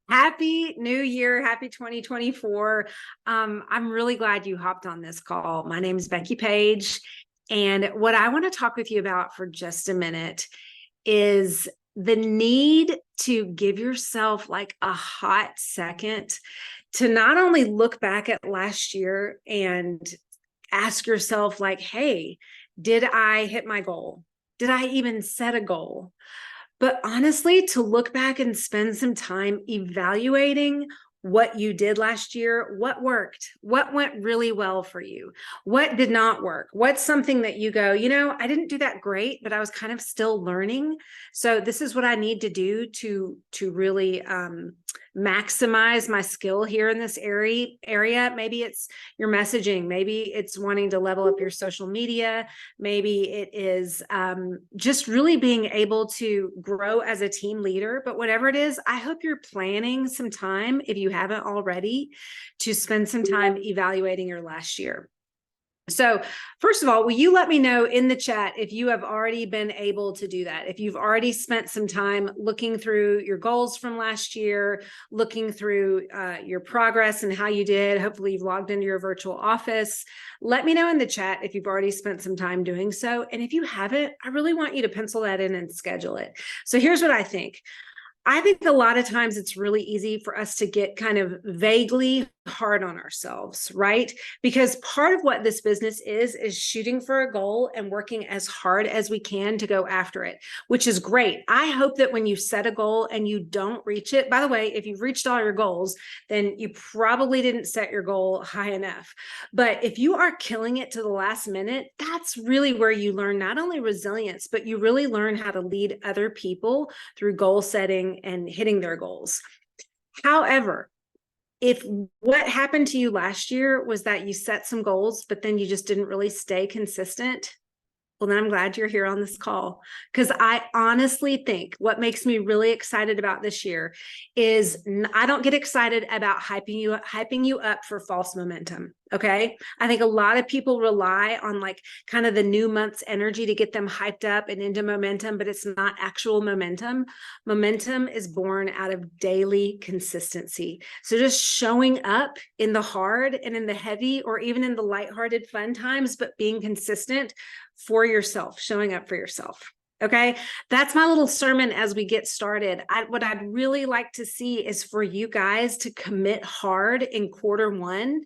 Happy New Year. Happy 2024. I'm really glad you hopped on this call. My name is Becky Page. And what I want to talk with you about for just a minute is the need to give yourself like a hot second to not only look back at last year and ask yourself, like, hey, did I hit my goal? Did I even set a goal? But honestly, to look back and spend some time evaluating what you did last year, what worked, what went really well for you, what did not work, what's something that you go, I didn't do that great, but I was kind of still learning. So this is what I need to do to really maximize my skill here in this area. Maybe it's your messaging. Maybe it's wanting to level up your social media. Maybe it is just really being able to grow as a team leader. But whatever it is, I hope you're planning some time, if you haven't already, to spend some time evaluating your last year. So first of all, will you let me know in the chat if you have already been able to do that? If you've already spent some time looking through your goals from last year, looking through your progress and how you did. Hopefully you've logged into your virtual office. Let me know in the chat if you've already spent some time doing so. And if you haven't, I really want you to pencil that in and schedule it. So here's what I think. I think a lot of times it's really easy for us to get kind of vaguely hard on ourselves, right? Because part of what this business is shooting for a goal and working as hard as we can to go after it, which is great. I hope that when you set a goal and you don't reach it, by the way, if you've reached all your goals, then you probably didn't set your goal high enough. But if you are killing it to the last minute, that's really where you learn not only resilience, but you really learn how to lead other people through goal setting and hitting their goals. However, if what happened to you last year was that you set some goals, but then you just didn't really stay consistent, well, then I'm glad you're here on this call, because I honestly think what makes me really excited about this year is I don't get excited about hyping you up for false momentum. Okay. I think a lot of people rely on like kind of the new month's energy to get them hyped up and into momentum, but it's not actual momentum. Momentum is born out of daily consistency. So just showing up in the hard and in the heavy, or even in the lighthearted fun times, but being consistent for yourself, showing up for yourself. Okay, that's my little sermon as we get started. What I'd really like to see is for you guys to commit hard in Q1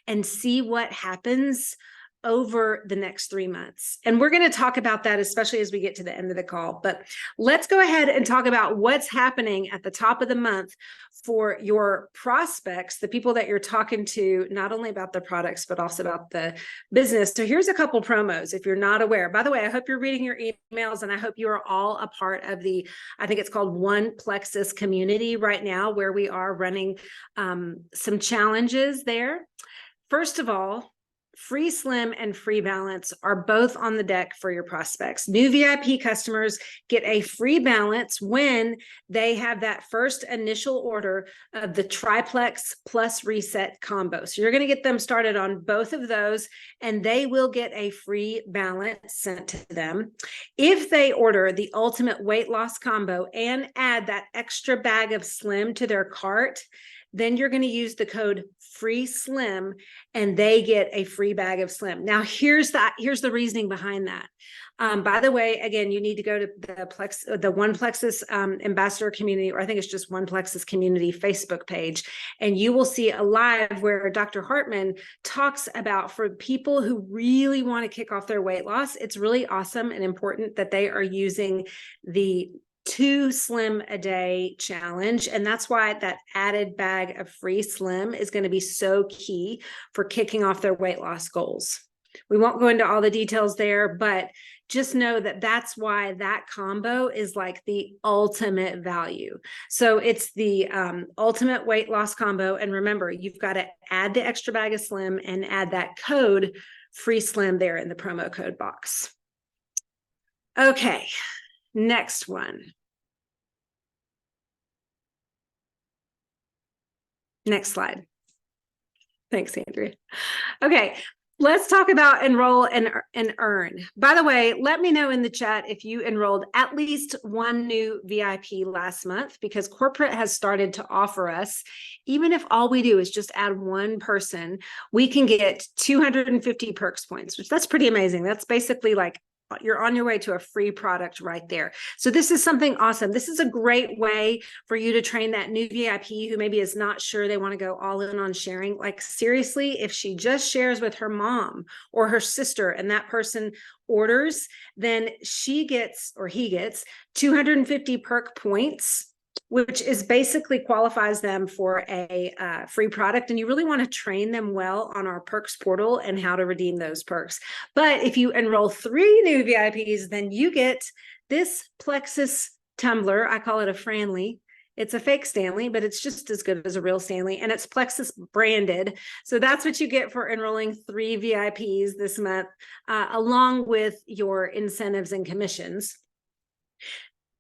and see what happens over the next 3 months. And we're going to talk about that, especially as we get to the end of the call. But let's go ahead and talk about what's happening at the top of the month for your prospects, the people that you're talking to, not only about the products, but also about the business. So here's a couple promos if you're not aware. By the way, I hope you're reading your emails, and I hope you are all a part of the, I think it's called One Plexus community right now, where we are running some challenges there. First of all, Free Slim and Free Balance are both on the deck for your prospects. New VIP customers get a free balance when they have that first initial order of the Triplex plus Reset combo. So you're going to get them started on both of those, and they will get a free balance sent to them. If they order the Ultimate Weight Loss combo and add that extra bag of Slim to their cart, then you're going to use the code FREESLIM and they get a free bag of Slim. Now, here's the reasoning behind that. By the way, again, you need to go to the One Plexus ambassador community, or I think it's just One Plexus community Facebook page, and you will see a live where Dr. Hartman talks about, for people who really want to kick off their weight loss, it's really awesome and important that they are using the 2 Slim a day challenge. And that's why that added bag of free Slim is going to be so key for kicking off their weight loss goals. We won't go into all the details there, but just know that that's why that combo is like the ultimate value. So it's the ultimate weight loss combo. And remember, you've got to add the extra bag of Slim and add that code free Slim there in the promo code box. Okay, next one. Next slide. Thanks, Andrea. Okay. Let's talk about enroll and earn. By the way, let me know in the chat if you enrolled at least one new VIP last month, because corporate has started to offer us, even if all we do is just add one person, we can get 250 perks points, which that's pretty amazing. That's basically like you're on your way to a free product right there. So this is something awesome. This is a great way for you to train that new VIP who maybe is not sure they want to go all in on sharing. Like seriously, if she just shares with her mom or her sister and that person orders, then she gets or he gets 250 perk points, which is basically qualifies them for a free product. And you really want to train them well on our perks portal and how to redeem those perks. But if you enroll 3 new VIPs, then you get this Plexus tumbler. I call it a Franly. It's a fake Stanley, but it's just as good as a real Stanley, and it's Plexus branded. So that's what you get for enrolling 3 VIPs this month, along with your incentives and commissions.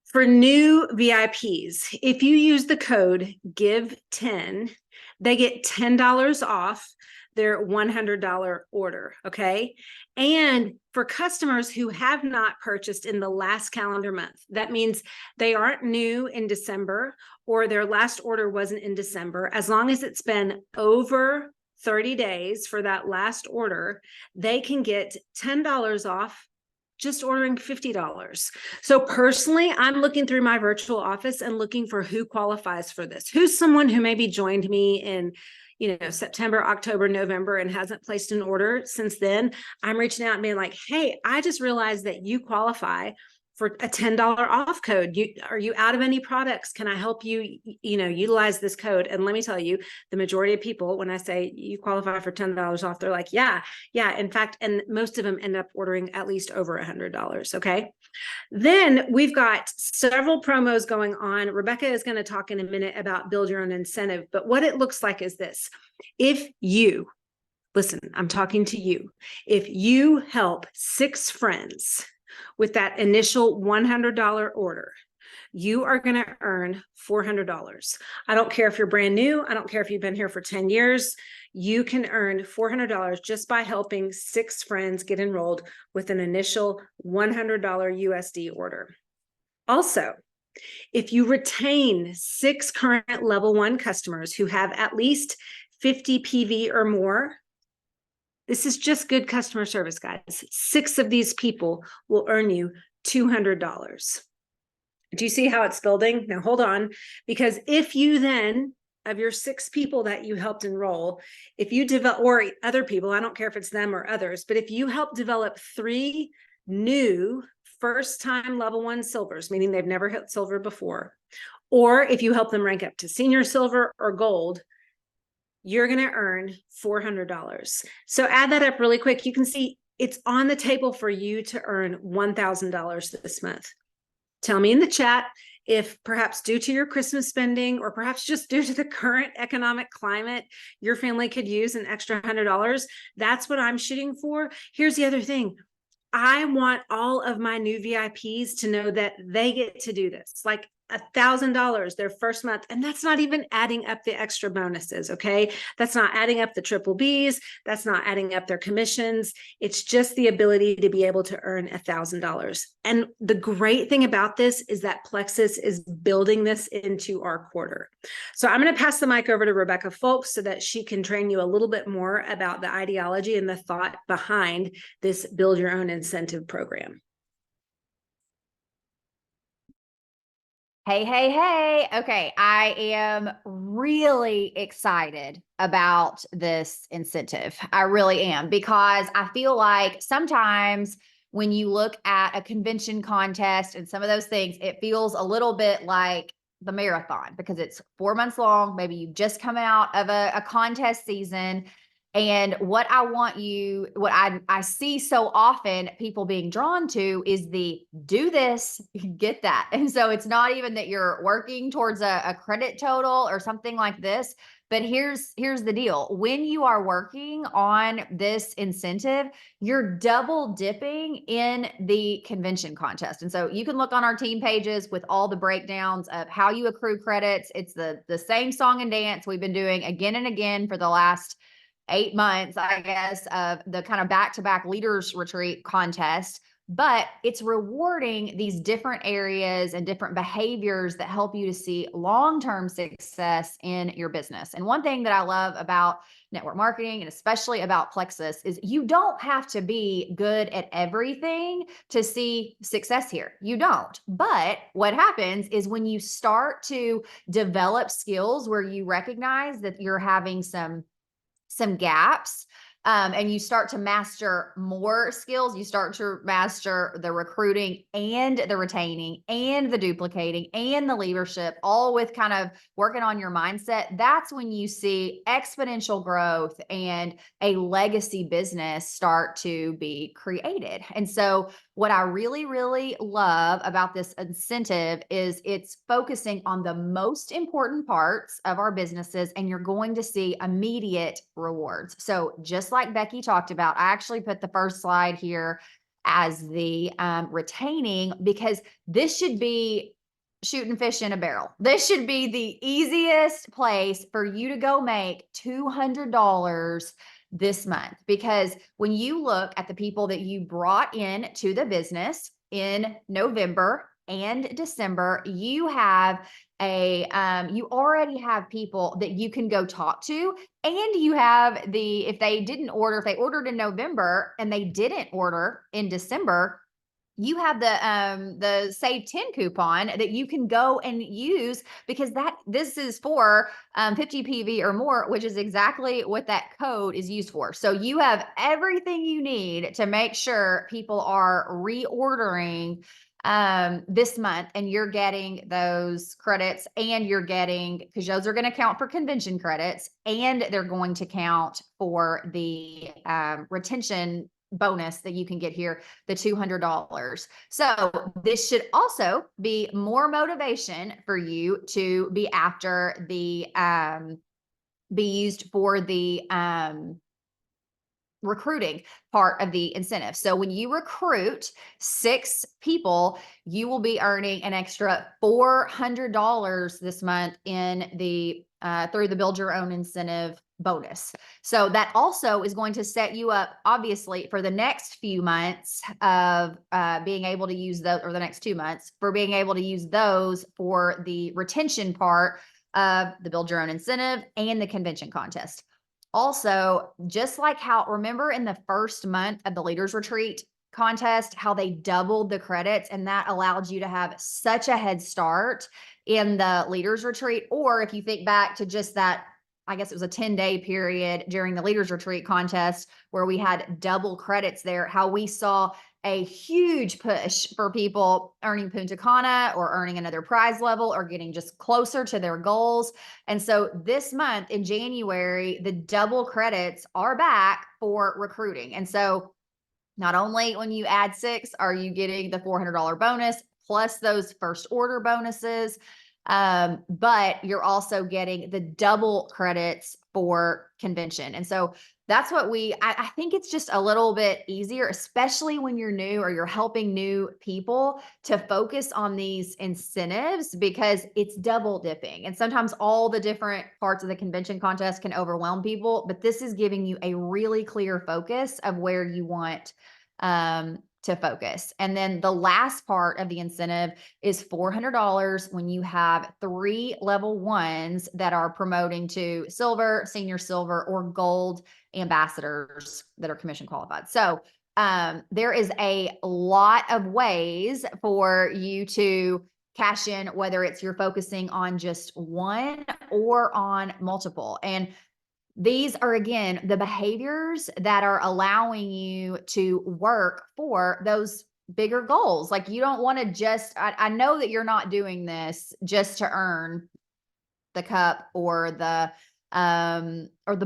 For new VIPs, if you use the code GIVE10, they get $10 off their $100 order, okay? And for customers who have not purchased in the last calendar month, that means they aren't new in December or their last order wasn't in December, as long as it's been over 30 days for that last order, they can get $10 off just ordering $50. So personally, I'm looking through my virtual office and looking for who qualifies for this. Who's someone who maybe joined me in, September, October, November, and hasn't placed an order since then. I'm reaching out and being like, hey, I just realized that you qualify for a $10 off code. Are you out of any products? Can I help you, utilize this code? And let me tell you, the majority of people, when I say you qualify for $10 off, they're like, yeah. In fact, and most of them end up ordering at least over $100. Okay. Then we've got several promos going on. Rebecca is going to talk in a minute about build your own incentive, but what it looks like is this. If you, listen, I'm talking to you. If you help 6 friends with that initial $100 order, you are going to earn $400. I don't care if you're brand new. I don't care if you've been here for 10 years. You can earn $400 just by helping 6 friends get enrolled with an initial $100 USD order. Also, if you retain 6 current level 1 customers who have at least 50 PV or more, this is just good customer service, guys. 6 of these people will earn you $200. Do you see how it's building? Now, hold on, because if you then, of your 6 people that you helped enroll, if you develop, or other people, I don't care if it's them or others, but if you help develop 3 new first-time level 1 silvers, meaning they've never hit silver before, or if you help them rank up to senior silver or gold, you're going to earn $400. So add that up really quick. You can see it's on the table for you to earn $1,000 this month. Tell me in the chat if perhaps due to your Christmas spending or perhaps just due to the current economic climate, your family could use an extra $100. That's what I'm shooting for. Here's the other thing. I want all of my new VIPs to know that they get to do this. Like $1,000 their first month. And that's not even adding up the extra bonuses. Okay. That's not adding up the triple Bs. That's not adding up their commissions. It's just the ability to be able to earn $1,000. And the great thing about this is that Plexus is building this into our quarter. So I'm going to pass the mic over to Rebecca Folks so that she can train you a little bit more about the ideology and the thought behind this build your own incentive program. Hey, hey, hey. Okay, I am really excited about this incentive. I really am, because I feel like sometimes when you look at a convention contest and some of those things, it feels a little bit like the marathon because it's 4 months long. Maybe you've just come out of a contest season. And what I want you, what I see so often people being drawn to is the do this, get that. And so it's not even that you're working towards a credit total or something like this, but here's the deal. When you are working on this incentive, you're double dipping in the convention contest. And so you can look on our team pages with all the breakdowns of how you accrue credits. It's the same song and dance we've been doing again and again for the last 8 months, I guess, of the kind of back-to-back leaders retreat contest. But it's rewarding these different areas and different behaviors that help you to see long-term success in your business. And one thing that I love about network marketing, and especially about Plexus, is you don't have to be good at everything to see success here. You don't. But what happens is when you start to develop skills where you recognize that you're having some gaps, and you start to master more skills, you start to master the recruiting and the retaining and the duplicating and the leadership, all with kind of working on your mindset. That's when you see exponential growth and a legacy business start to be created. And so what I really, really love about this incentive is it's focusing on the most important parts of our businesses, and you're going to see immediate rewards. So just like Becky talked about, I actually put the first slide here as the retaining, because this should be shooting fish in a barrel. This should be the easiest place for you to go make $200 this month. Because when you look at the people that you brought in to the business in November and December, you have you already have people that you can go talk to, and you have if they ordered in November and they didn't order in December, you have the save 10 coupon that you can go and use, because this is for 50 PV or more, which is exactly what that code is used for. So you have everything you need to make sure people are reordering this month, and you're getting those credits, and you're getting, because those are going to count for convention credits, and they're going to count for the retention bonus that you can get here, the $200. So this should also be more motivation for you to be after the be used for the recruiting part of the incentive. So when you recruit 6 people, you will be earning an extra $400 this month in the through the Build Your Own incentive bonus. So that also is going to set you up, obviously, for the next few months of being able to use those, or the next 2 months, for being able to use those for the retention part of the Build Your Own incentive and the convention contest. Also, just like how, remember in the first month of the Leaders Retreat contest, how they doubled the credits, and that allowed you to have such a head start in the Leaders Retreat. Or if you think back to just that, I guess it was a 10-day period during the Leaders Retreat contest where we had double credits there, how we saw a huge push for people earning Punta Cana or earning another prize level or getting just closer to their goals. And so this month in January, the double credits are back for recruiting. And so not only when you add 6 are you getting the $400 bonus plus those first order bonuses, but you're also getting the double credits for convention. And so that's what I think it's just a little bit easier, especially when you're new or you're helping new people, to focus on these incentives, because it's double dipping. And sometimes all the different parts of the convention contest can overwhelm people, but this is giving you a really clear focus of where you want to focus. And then the last part of the incentive is $400 when you have 3 level 1s that are promoting to silver, senior silver, or gold ambassadors that are commission qualified. So there is a lot of ways for you to cash in, whether it's you're focusing on just one or on multiple. And these are, again, the behaviors that are allowing you to work for those bigger goals. Like, you don't want to just, I know that you're not doing this just to earn the cup or the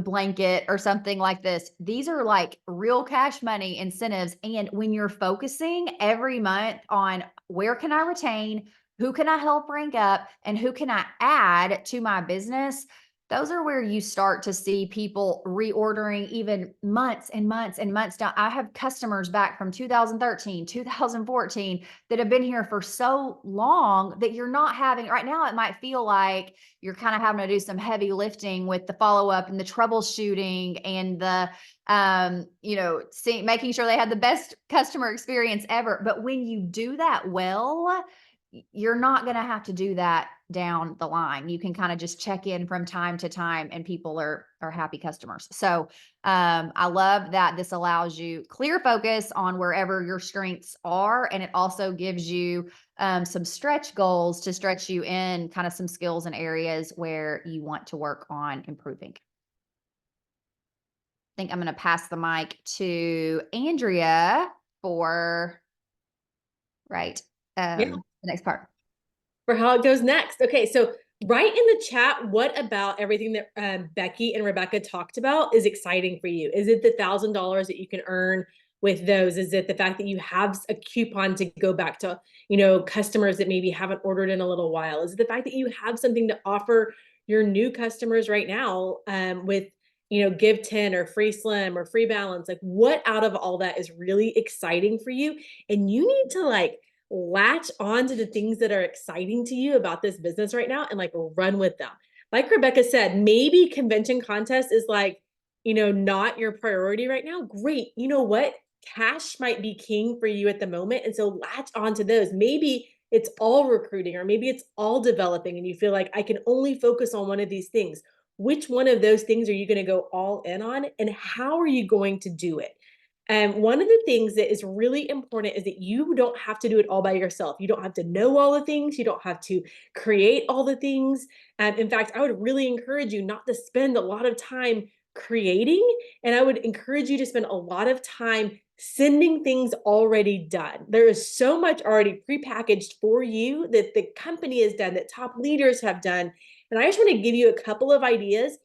blanket or something like this. These are like real cash money incentives. And when you're focusing every month on where can I retain, who can I help rank up, and who can I add to my business, those are where you start to see people reordering even months and months and months down. I have customers back from 2013, 2014 that have been here for so long that you're not having right now. It might feel like you're kind of having to do some heavy lifting with the follow-up and the troubleshooting and the making sure they had the best customer experience ever. But when you do that well, you're not going to have to do that down the line. You can kind of just check in from time to time and people are happy customers. So I love that this allows you clear focus on wherever your strengths are. And it also gives you some stretch goals to stretch you in kind of some skills and areas where you want to work on improving. I think I'm going to pass the mic to Andrea for the next part. For how it goes next. Okay, so write in the chat, what about everything that Becky and Rebecca talked about is exciting for you? Is it the $1,000 that you can earn with those? Is it the fact that you have a coupon to go back to, customers that maybe haven't ordered in a little while? Is it the fact that you have something to offer your new customers right now with, give 10 or free slim or free balance? Like, what out of all that is really exciting for you? And you need to latch on to the things that are exciting to you about this business right now and run with them. Like Rebecca said, maybe convention contest is not your priority right now. Great. You know what? Cash might be king for you at the moment. And so latch on to those. Maybe it's all recruiting, or maybe it's all developing and you feel like I can only focus on one of these things. Which one of those things are you going to go all in on, and how are you going to do it? And one of the things that is really important is that you don't have to do it all by yourself. You don't have to know all the things. You don't have to create all the things. And in fact, I would really encourage you not to spend a lot of time creating. And I would encourage you to spend a lot of time sending things already done. There is so much already prepackaged for you that the company has done, that top leaders have done. And I just want to give you a couple of ideas.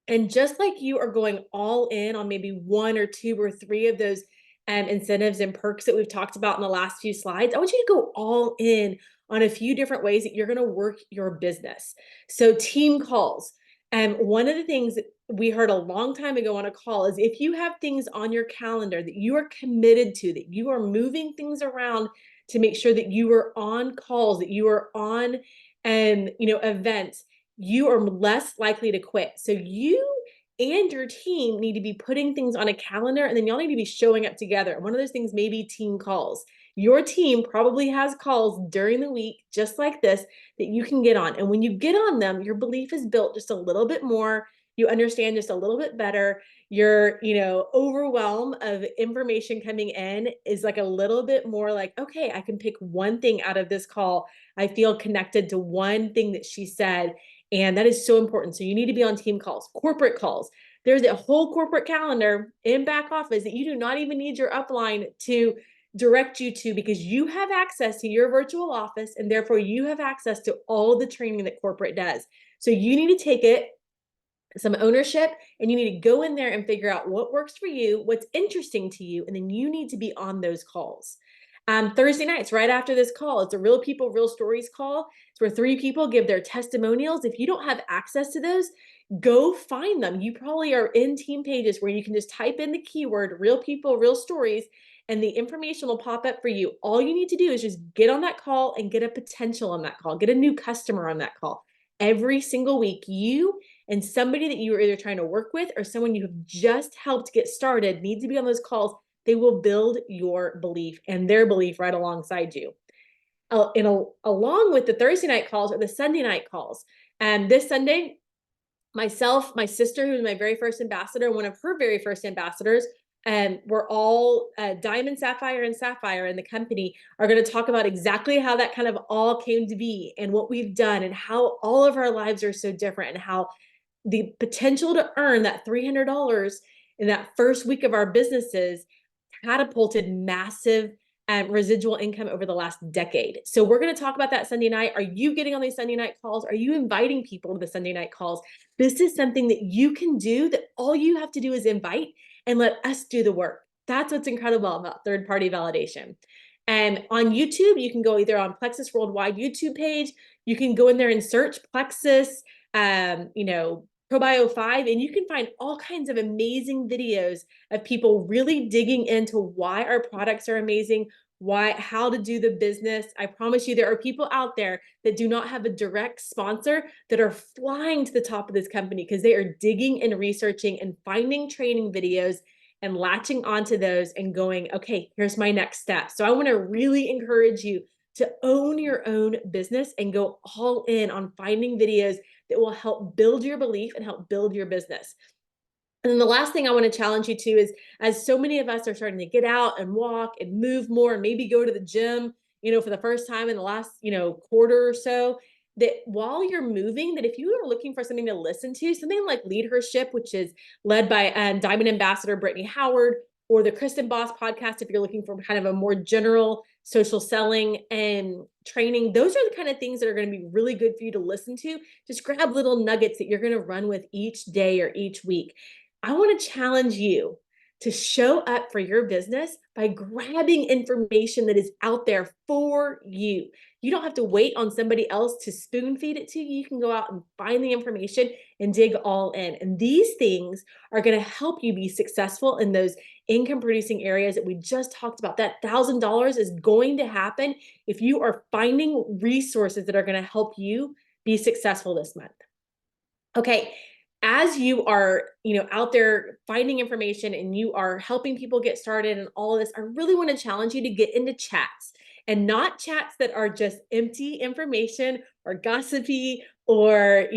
And just like you are going all in on maybe one or two or three of those incentives and perks that we've talked about in the last few slides, I want you to go all in on a few different ways that you're going to work your business. So team calls. And one of the things that we heard a long time ago on a call is if you have things on your calendar that you are committed to, that you are moving things around to make sure that you are on calls, that you are on events, you are less likely to quit. So you and your team need to be putting things on a calendar, and then y'all need to be showing up together. And one of those things may be team calls. Your team probably has calls during the week, just like this, that you can get on. And when you get on them, your belief is built just a little bit more. You understand just a little bit better. Your, overwhelm of information coming in is a little bit more okay, I can pick one thing out of this call. I feel connected to one thing that she said. And that is so important. So you need to be on team calls, corporate calls. There's a whole corporate calendar in back office that you do not even need your upline to direct you to, because you have access to your virtual office, and therefore you have access to all the training that corporate does. So you need to take some ownership, and you need to go in there and figure out what works for you, what's interesting to you, and then you need to be on those calls. Thursday nights, right after this call, it's a Real People, Real Stories call. It's where 3 people give their testimonials. If you don't have access to those, go find them. You probably are in team pages where you can just type in the keyword Real People, Real Stories, and the information will pop up for you. All you need to do is just get on that call and get a potential on that call, get a new customer on that call. Every single week, you and somebody that you are either trying to work with or someone you have just helped get started need to be on those calls. They will build your belief and their belief right alongside you. Along with the Thursday night calls or the Sunday night calls. And this Sunday, myself, my sister, who was my very first ambassador, one of her very first ambassadors, and we're all Diamond, Sapphire, and Sapphire in the company, are going to talk about exactly how that kind of all came to be and what we've done and how all of our lives are so different, and how the potential to earn that $300 in that first week of our businesses catapulted massive residual income over the last decade. So we're going to talk about that Sunday night. Are you getting on these Sunday night calls? Are you inviting people to the Sunday night calls? This is something that you can do, that all you have to do is invite and let us do the work. That's what's incredible about third-party validation. And on YouTube, you can go either on Plexus Worldwide YouTube page. You can go in there and search Plexus Probio 5, and you can find all kinds of amazing videos of people really digging into why our products are amazing, how to do the business. I promise you, there are people out there that do not have a direct sponsor that are flying to the top of this company because they are digging and researching and finding training videos and latching onto those and going, okay, here's my next step. So I want to really encourage you to own your own business and go all in on finding videos that will help build your belief and help build your business. And then the last thing I want to challenge you to is, as so many of us are starting to get out and walk and move more and maybe go to the gym, for the first time in the last, quarter or so, that while you're moving, that if you are looking for something to listen to, something like Leadership, which is led by Diamond Ambassador Brittany Howard, or the Kristen Boss podcast, if you're looking for kind of a more general social selling and training, those are the kind of things that are going to be really good for you to listen to. Just grab little nuggets that you're going to run with each day or each week. I want to challenge you to show up for your business by grabbing information that is out there for you. You don't have to wait on somebody else to spoon feed it to you. You can go out and find the information and dig all in. And these things are going to help you be successful in those income producing areas that we just talked about. That $1,000 is going to happen if you are finding resources that are going to help you be successful this month. Okay. As you are, out there finding information and you are helping people get started and all of this, I really want to challenge you to get into chats, and not chats that are just empty information or gossipy or,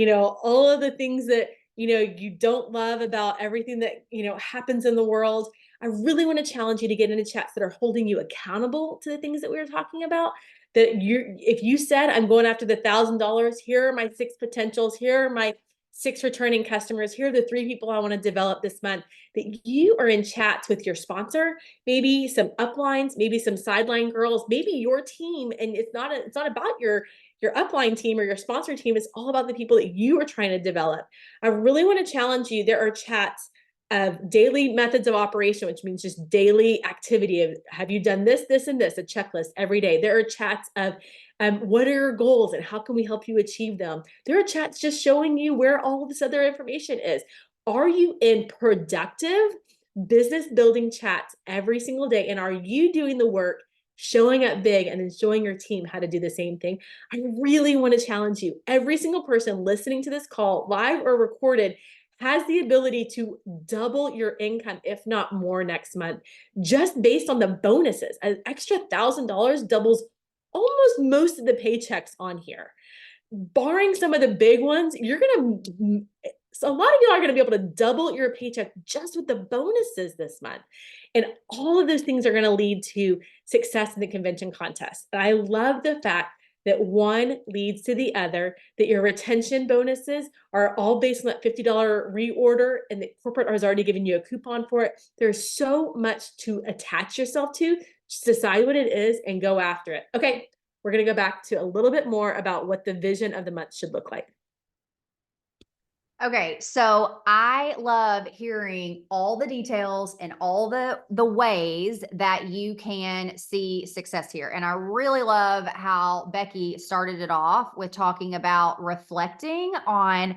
all of the things that, you don't love about everything that, happens in the world. I really want to challenge you to get into chats that are holding you accountable to the things that we were talking about. If you said, I'm going after the $1,000, here are my 6 potentials, here are my 6 returning customers, here are the 3 people I want to develop this month, that you are in chats with your sponsor, maybe some uplines, maybe some sideline girls, maybe your team. And it's not about your upline team or your sponsor team. It's all about the people that you are trying to develop. I really want to challenge you. There are chats of daily methods of operation, which means just daily activity of, have you done this, this, and this, a checklist every day. There are chats of what are your goals and how can we help you achieve them? There are chats just showing you where all of this other information is. Are you in productive business building chats every single day? And are you doing the work, showing up big, and then showing your team how to do the same thing? I really want to challenge you. Every single person listening to this call, live or recorded, has the ability to double your income, if not more, next month, just based on the bonuses. An extra $1,000 doubles almost most of the paychecks on here. Barring some of the big ones, so a lot of you are going to be able to double your paycheck just with the bonuses this month. And all of those things are going to lead to success in the convention contest. And I love the fact that one leads to the other, that your retention bonuses are all based on that $50 reorder, and that corporate has already given you a coupon for it. There's so much to attach yourself to. Just decide what it is and go after it. Okay, we're going to go back to a little bit more about what the vision of the month should look like. Okay, so I love hearing all the details and all the ways that you can see success here. And I really love how Becky started it off with talking about reflecting on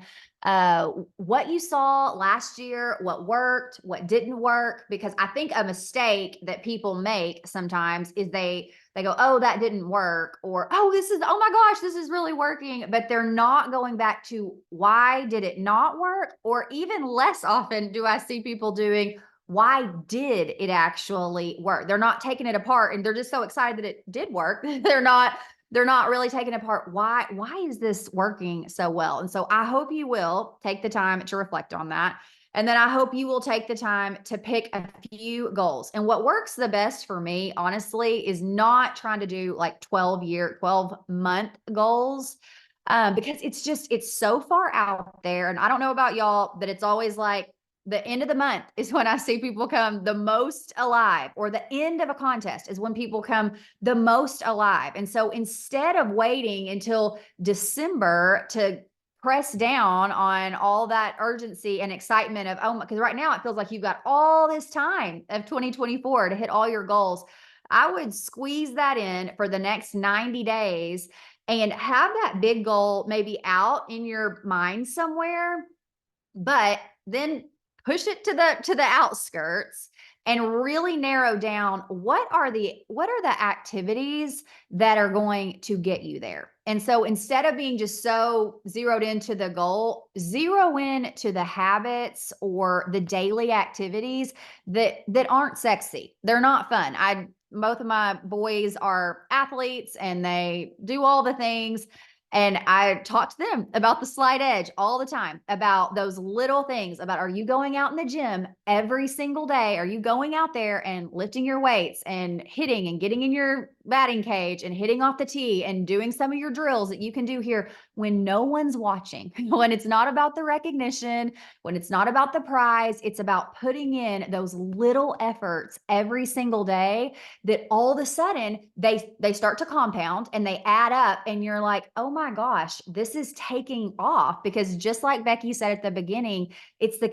what you saw last year, what worked, what didn't work, because I think a mistake that people make sometimes is they go, oh, that didn't work, or, oh my gosh, this is really working. But they're not going back to, why did it not work? Or even less often do I see people doing, why did it actually work? They're not taking it apart, and they're just so excited that it did work. They're not really taking apart, why is this working so well? And so I hope you will take the time to reflect on that. And then I hope you will take the time to pick a few goals. And what works the best for me, honestly, is not trying to do like 12-month goals, because it's so far out there. And I don't know about y'all, but it's always like the end of the month is when I see people come the most alive, or the end of a contest is when people come the most alive. And so instead of waiting until December to press down on all that urgency and excitement of, oh, because right now it feels like you've got all this time of 2024 to hit all your goals, I would squeeze that in for the next 90 days and have that big goal maybe out in your mind somewhere, but then push it to the outskirts and really narrow down what are the activities that are going to get you there. And so instead of being just so zeroed into the goal, zero in to the habits or the daily activities that aren't sexy. They're not fun. Both of my boys are athletes and they do all the things. And I talk to them about the slight edge all the time, about those little things, about, are you going out in the gym every single day? Are you going out there and lifting your weights and hitting and getting in your batting cage and hitting off the tee and doing some of your drills that you can do here when no one's watching, when it's not about the recognition, when it's not about the prize, it's about putting in those little efforts every single day that all of a sudden they start to compound and they add up, and you're like, oh my gosh, this is taking off. Because just like Becky said at the beginning, it's the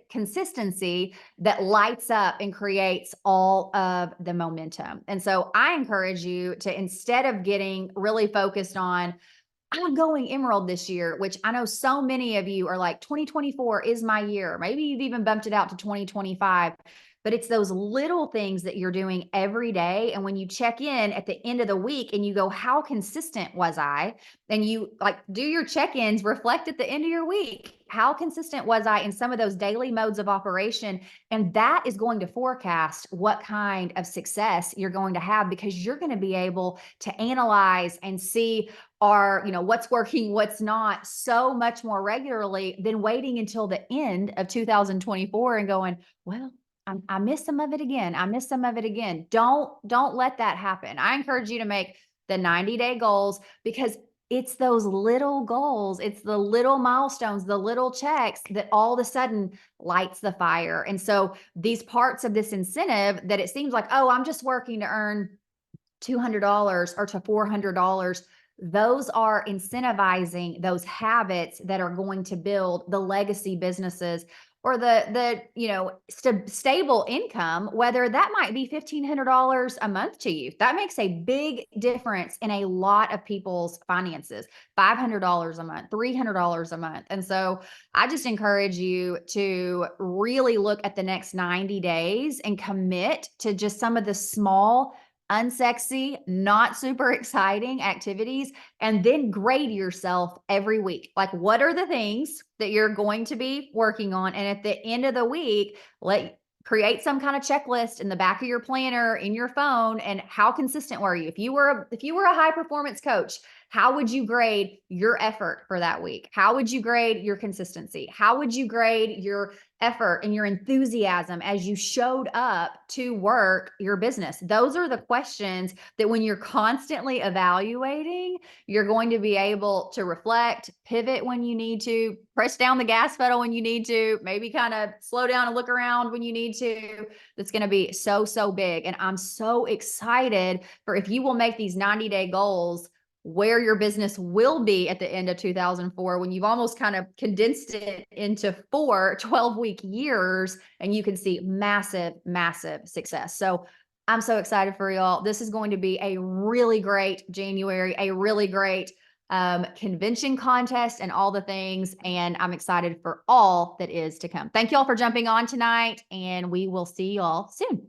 consistency that lights up and creates all of the momentum. And so I encourage you to, instead of getting really focused on, I'm going Emerald this year, which I know so many of you are like, 2024 is my year. Maybe you've even bumped it out to 2025. But it's those little things that you're doing every day. And when you check in at the end of the week and you go, how consistent was I? And you like do your check-ins, reflect at the end of your week. How consistent was I in some of those daily modes of operation? And that is going to forecast what kind of success you're going to have, because you're going to be able to analyze and see what's working, what's not, so much more regularly than waiting until the end of 2024 and going, well, I missed some of it again. I missed some of it again. Don't let that happen. I encourage you to make the 90-day goals, because it's those little goals, it's the little milestones, the little checks that all of a sudden lights the fire. And so these parts of this incentive that it seems like, oh, I'm just working to earn $200 or to $400. Those are incentivizing those habits that are going to build the legacy businesses or the stable income, whether that might be $1,500 a month to you. That makes a big difference in a lot of people's finances. $500 a month, $300 a month. And so I just encourage you to really look at the next 90 days and commit to just some of the small, unsexy, not super exciting activities, and then grade yourself every week. Like, what are the things that you're going to be working on? And at the end of the week, create some kind of checklist in the back of your planner, in your phone. And how consistent were you? If you were a high performance coach, how would you grade your effort for that week? How would you grade your consistency? How would you grade your effort and your enthusiasm as you showed up to work your business? Those are the questions that when you're constantly evaluating, you're going to be able to reflect, pivot when you need to, press down the gas pedal when you need to, maybe kind of slow down and look around when you need to. That's going to be so, so big. And I'm so excited for, if you will make these 90-day goals, where your business will be at the end of 2004, when you've almost kind of condensed it into 4 12-week years, and you can see massive, massive success. So I'm so excited for y'all. This is going to be a really great January, a really great convention contest and all the things. And I'm excited for all that is to come. Thank y'all for jumping on tonight, and we will see y'all soon.